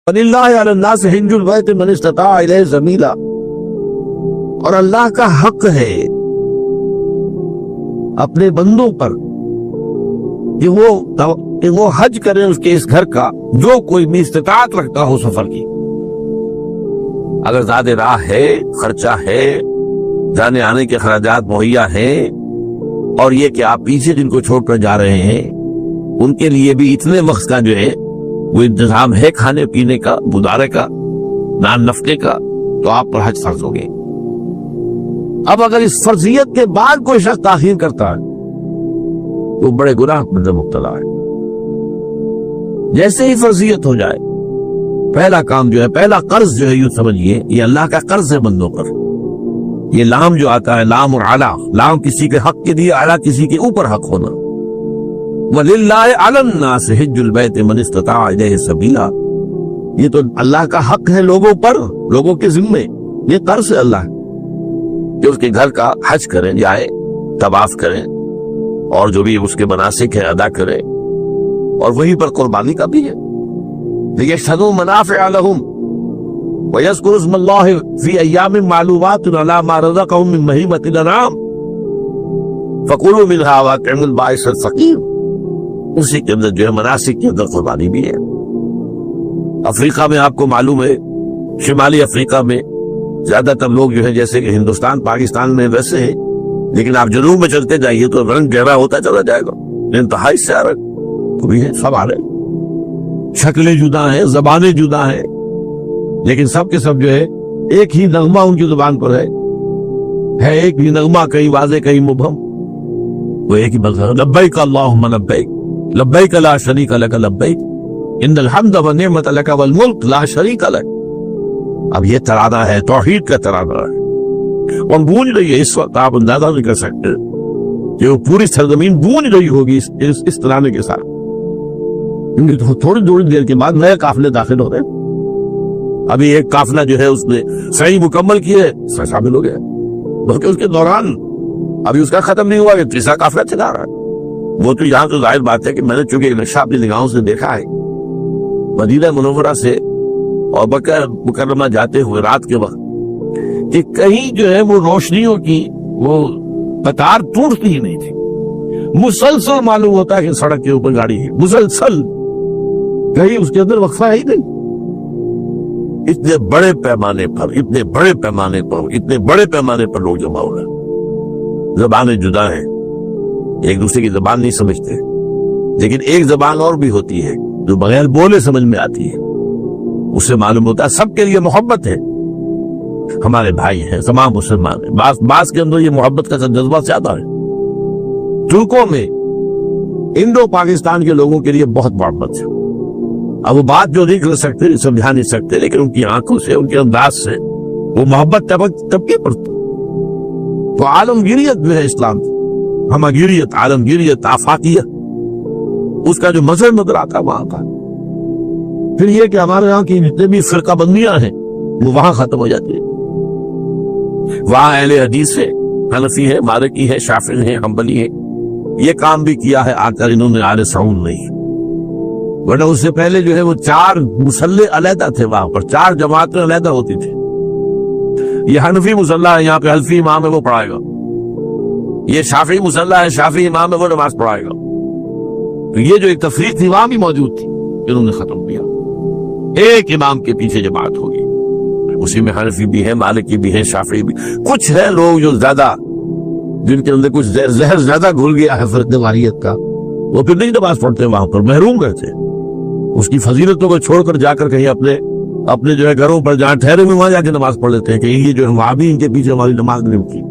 وَلِلَّهِ عَلَى النَّاسِ حِجُّ الْبَيْتِ مَنِ اسْتَطَاعَ إِلَيْهِ سَبِيلًا، اور اللہ کا حق ہے اپنے بندوں پر کہ وہ حج کریں اس کے اس گھر کا جو کوئی بھی استطاعت رکھتا ہو سفر کی. اگر زیادہ راہ ہے، خرچہ ہے، جانے آنے کے اخراجات مہیا ہیں، اور یہ کہ آپ پیچھے جن کو چھوڑ کر جا رہے ہیں ان کے لیے بھی اتنے وقت کا جو ہے وہ انتظام ہے کھانے پینے کا، گزارے کا، نان نفقے کا، تو آپ پر حج فرض ہوگی. اب اگر اس فرضیت کے بعد کوئی شخص تاخیر کرتا ہے تو بڑے گناہ میں مبتلا ہے. جیسے ہی فرضیت ہو جائے، پہلا کام جو ہے، پہلا قرض جو ہے، یوں سمجھیے یہ اللہ کا قرض ہے بندوں پر. یہ لام جو آتا ہے، لام اور اعلیٰ، لام کسی کے حق کے لیے، اعلیٰ کسی کے اوپر حق ہونا. وَلِلَّهِ عَلَى النَّاسِ حِجُّ الْبَيْتِ مَنِ اسْتَطَاعَ إِلَيْهِ سَبِيلًا، یہ تو اللہ کا حق ہے لوگوں پر، لوگوں کے ذمے. یہ قرض ہے اللہ کہ اس کے گھر کا حج کریں، جائے، طواف کریں، اور جو بھی اس کے مناسک ہے ادا کریں، اور وہیں پر قربانی کا بھی ہے. لِيَشْهَدُوا مَنَافِعَ لَهُمْ وَيَذْكُرُوا اسْمَ اللَّهِ فِي أَيَّامٍ مَّعْلُومَاتٍ عَلَىٰ مَا رَزَقَهُم مِّن بَهِيمَةِ الْأَنْعَامِ فَكُلُوا مِنْهَا وَأَطْعِمُوا الْبَائِسَ الْفَقِيرَ. اسی کے اندر جو ہے مناسک کے اندر قربانی بھی ہے. افریقہ میں آپ کو معلوم ہے، شمالی افریقہ میں زیادہ تر لوگ جو ہے جیسے کہ ہندوستان پاکستان میں ویسے ہے، لیکن آپ جنوب میں چلتے جائیے تو رنگ گہرا ہوتا چلا جائے گا، انتہائی سیاہ بھی ہے، سب آ رہے، شکلیں جدا ہیں، زبانیں جدا ہیں، لیکن سب کے سب جو ہے ایک ہی نغمہ ان کی زبان پر ہے ایک ہی نغمہ، کہیں واضح کہیں مبہم، وہ ایک ہی بلغ لبیک اللہم لبیک لبیک لا شریک لک لبیک ان الحمد والنعمت لک والملک لا شریک لک. اب یہ ترانہ ہے، توحید کا ترانہ ہے، اور گونج رہی ہے اس وقت. آپ اندازہ نہیں کر سکتے کہ وہ پوری سرزمین گونج رہی ہوگی اس ترانے کے ساتھ. تھوڑی دیر کے بعد نئے قافلے داخل ہو رہے. ابھی ایک قافلہ جو ہے اس نے صحیح مکمل کیے، شامل ہو گیا، بلکہ اس کے دوران ابھی اس کا ختم نہیں ہوا کہ تیسرا قافلہ چلا رہا ہے. وہ تو یہاں تو ظاہر بات ہے کہ میں نے چونکہ نقشہ اپنی نگاہوں سے دیکھا ہے، مدینہ منورہ سے اور مکہ مکرمہ جاتے ہوئے رات کے وقت، کہ کہیں جو ہے وہ روشنیوں کی وہ قطار ٹوٹتی ہی نہیں تھی. مسلسل معلوم ہوتا ہے کہ سڑک کے اوپر گاڑی ہے، مسلسل، کہیں اس کے اندر وقفہ ہی نہیں. اتنے بڑے پیمانے پر لوگ جمع ہو رہے. زبانیں جدا ہیں، ایک دوسرے کی زبان نہیں سمجھتے، لیکن ایک زبان اور بھی ہوتی ہے جو بغیر بولے سمجھ میں آتی ہے. اس سے معلوم ہوتا ہے سب کے لیے محبت ہے، ہمارے بھائی ہیں، تمام مسلمان ہیں. بعض کے اندر یہ محبت کا جذبہ زیادہ ہے. ترکوں میں انڈو پاکستان کے لوگوں کے لیے بہت محبت ہے. اب وہ بات جو نہیں کر سکتے، سمجھا نہیں سکتے، لیکن ان کی آنکھوں سے، ان کے انداز سے وہ محبت طبقے پر. تو عالمگیریت جو ہے اسلام، ہمگیریت، عالمگیریت، آفاقیت، اس کا جو مظہر نظر آتا وہاں کا. پھر یہ کہ ہمارے یہاں کی جتنے بھی فرقہ بندیاں ہیں وہ وہاں ختم ہو جاتی ہیں. وہاں اہل حدیث ہے، حنفی ہے، مالکی ہے، شافعی ہے، حنبلی ہے. یہ کام بھی کیا ہے آ کر انہوں نے آل سعود نہیں. ورنہ اس سے پہلے جو ہے وہ 4 مسلح علیحدہ تھے، وہاں پر 4 جماعتیں علیحدہ ہوتی تھی. یہ حنفی مسلح ہے، یہاں پہ حنفی امام ہے وہ پڑھائے گا. یہ شافعی مسلح ہے، شافعی امام ہے وہ نماز پڑھائے گا. تو یہ جو ایک تفریق تھی وہاں بھی موجود تھی، انہوں نے ختم کیا. ایک امام کے پیچھے جماعت ہوگی، اسی میں حنفی بھی ہے، مالکی بھی ہے، شافعی بھی. کچھ ہے لوگ جو زیادہ، جن کے اندر کچھ زہر زیادہ گھل گیا ہے فرقہ واریت کا، وہ پھر نہیں نماز پڑھتے، وہاں پر محروم رہتے. اس کی فضیلتوں کو چھوڑ کر جا کر کہیں اپنے جو ہے گھروں پر جہاں ٹھہرے ہوئے وہاں جا کے نماز پڑھ لیتے ہیں کہ یہ جو ہے وہاں بھی ان کے پیچھے ہماری نماز نہیں کی.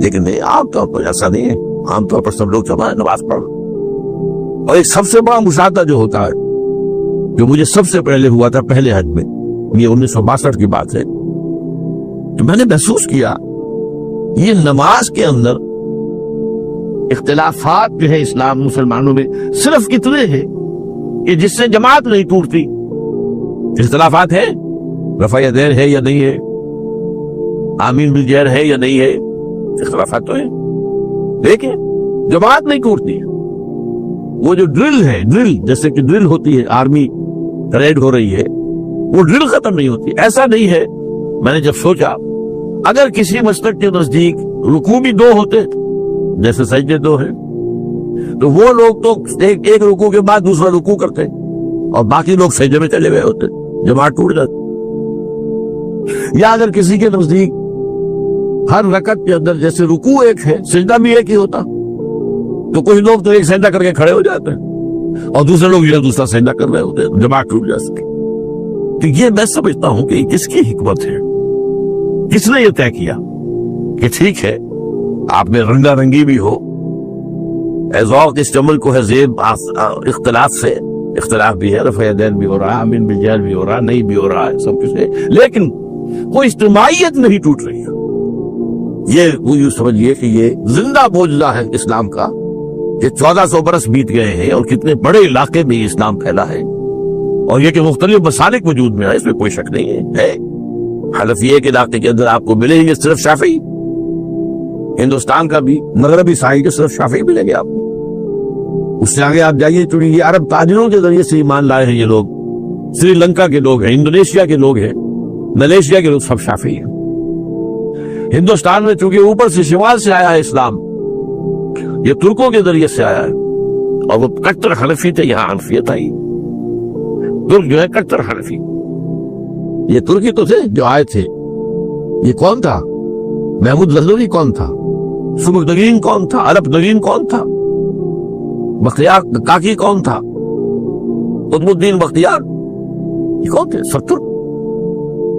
لیکن نہیں، عام طور پر ایسا نہیں ہے. عام طور پر سب لوگ جمع نماز پڑھ. اور ایک سب سے بڑا مشاہدہ جو ہوتا ہے، جو مجھے سب سے پہلے ہوا تھا پہلے حج میں، یہ 1962 کی بات ہے، تو میں نے محسوس کیا یہ نماز کے اندر اختلافات جو ہے اسلام مسلمانوں میں صرف کتنے ہیں کہ جس سے جماعت نہیں ٹوٹتی. اختلافات ہے، رفع یدین ہے یا نہیں ہے، آمین بالجہر ہے یا نہیں ہے، اختلافات تو ہے، دیکھیں جماعت نہیں ٹوٹتی. وہ جو ڈرل ہے، ڈرل جیسے کہ ڈرل ہوتی ہے، آرمی پریڈ ہو رہی ہے، وہ ڈرل ختم نہیں ہوتی. ایسا نہیں ہے. میں نے جب سوچا اگر کسی مسلک کے نزدیک رکوع بھی دو ہوتے جیسے سجدے دو ہیں تو وہ لوگ تو ایک رکوع کے بعد دوسرا رکوع کرتے اور باقی لوگ سجدے میں چلے گئے ہوتے, جماعت ٹوٹ جاتی. یا اگر کسی کے نزدیک ہر رکعت کے اندر جیسے رکوع ایک ہے سجدہ بھی ایک ہی ہوتا تو کچھ لوگ تو ایک سجدہ کر کے کھڑے ہو جاتے ہیں اور دوسرے لوگ یہ دوسرا سجدہ کر رہے ہوتے ہیں, جماعت ٹوٹ جا سکے. تو یہ میں سمجھتا ہوں کہ کس کی حکمت ہے, کس نے یہ طے کیا کہ ٹھیک ہے آپ میں رنگا رنگی بھی ہو, ذوق اس عمل کو ہے زیب اختلاف سے اختلاف بھی ہے, رفع یدین بھی ہو رہا ہے, امین بالجہر بھی ہو رہا ہے, نہیں بھی ہو رہا ہے, سب کچھ ہے, لیکن کوئی اجتماعیت نہیں ٹوٹ رہی ہے. یہ یوں سمجھیے کہ یہ زندہ معجزہ ہے اسلام کا کہ 1400 برس بیت گئے ہیں اور کتنے بڑے علاقے میں یہ اسلام پھیلا ہے, اور یہ کہ مختلف مسالک وجود میں ہے, اس میں کوئی شک نہیں ہے. حنفیہ کے علاقے کے اندر آپ کو ملیں گے صرف شافعی, ہندوستان کا بھی مغربی ساحل کے صرف شافعی ملیں گے آپ کو. اس سے آگے آپ جائیے تو یہ عرب تاجروں کے ذریعے سے ایمان لائے ہیں یہ لوگ, سری لنکا کے لوگ ہیں, انڈونیشیا کے لوگ ہیں, ملیشیا کے لوگ, سب شافعی ہیں. ہندوستان میں چونکہ اوپر سے شمال سے آیا ہے اسلام, یہ ترکوں کے ذریعے سے آیا ہے اور وہ کٹر حنفی تھے, یہاں حنفیت آئی. ترک جو ہے کٹر حنفی, یہ ترکی تو تھے جو آئے تھے. یہ کون تھا؟ محمود غزنوی کون تھا؟ سبکتگین کون تھا؟ عرب نگین کون تھا؟ بختیار کاکی کون تھا؟ قطب الدین بختیار, یہ کون تھے؟ سب ترک.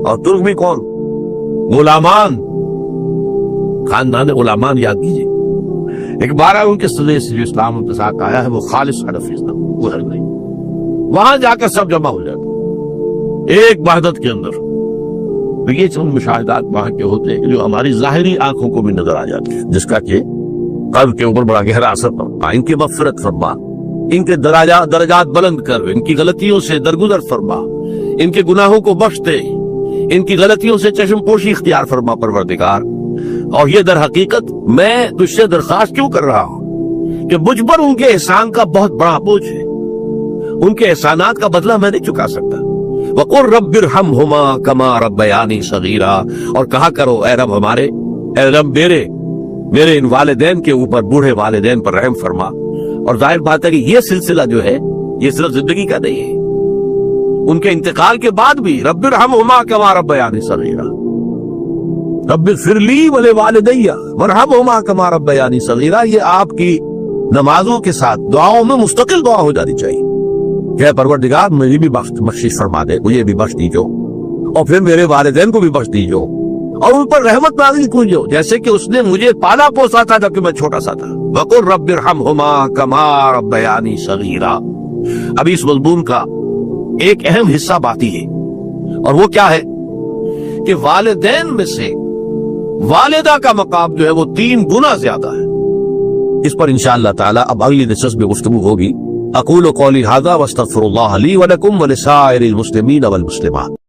اور ترک بھی کون؟ غلامان, خاندان غلامان یاد کیجیے. ایک 12 ان کے صدر سے جو اسلام انتساق آیا ہے وہ خالص حنفی اسلام, وہ ہے نہیں. وہاں جا کر سب جمع ہو جاتے ایک وحدت کے اندر. یہ چند مشاہدات وہاں کے ہوتے ہیں جو ہماری ظاہری آنکھوں کو بھی نظر آ جاتے ہیں, جس کا کہ قلب کے اوپر بڑا گہرا اثر پڑتا. ان کی مغفرت فرما, ان کے درجات بلند کر, ان کی غلطیوں سے درگزر فرما, ان کے گناہوں کو بخش دے, ان کی غلطیوں سے چشم پوشی اختیار فرما پروردگار. اور یہ در حقیقت میں تجھ سے درخواست کیوں کر رہا ہوں کہ مجھ پر ان کے احسان کا بہت بڑا بوجھ ہے, ان کے احسانات کا بدلہ میں نہیں چکا سکتا. وَقُلْ رَبِّ ارْحَمْهُمَا كَمَا رَبَّيَانِي صَغِيرًا, اور کہا کرو اے رب ہمارے, اے رب میرے ان والدین کے اوپر, بوڑھے والدین پر رحم فرما. اور ظاہر بات ہے کہ یہ سلسلہ جو ہے یہ صرف زندگی کا نہیں ہے, ان کے انتقال کے بعد بھی رب ارحمہما کما ربیانی صغیرا, رب اغفر لی ولوالدی وارحمہما کما ربیانی صغیرا. یہ آپ کی نمازوں کے ساتھ دعاؤں میں مستقل دعا ہو جانی چاہیے کہ پروردگار مجھے بھی بخشش فرما دے, مجھے بھی بخش دیجو, اور پھر میرے والدین کو بھی بخش دیجو, اور ان پر رحمت نازل کیجو جیسے کہ اس نے مجھے پالا پوسا تھا جبکہ میں چھوٹا سا تھا. وَقُلْ رَبِّ ارْحَمْهُمَا كَمَا رَبَّيَانِي صَغِيرًا. اب اس مضمون کا ایک اہم حصہ باقی ہے, اور وہ کیا ہے کہ والدین میں سے والدہ کا مقام جو ہے وہ 3 گنا زیادہ ہے. اس پر انشاءاللہ تعالی اب اگلی نشست میں گفتگو ہوگی. اقول قولی ھذا واستغفر اللہ لی ولکم ولسائر المسلمین والمسلمات.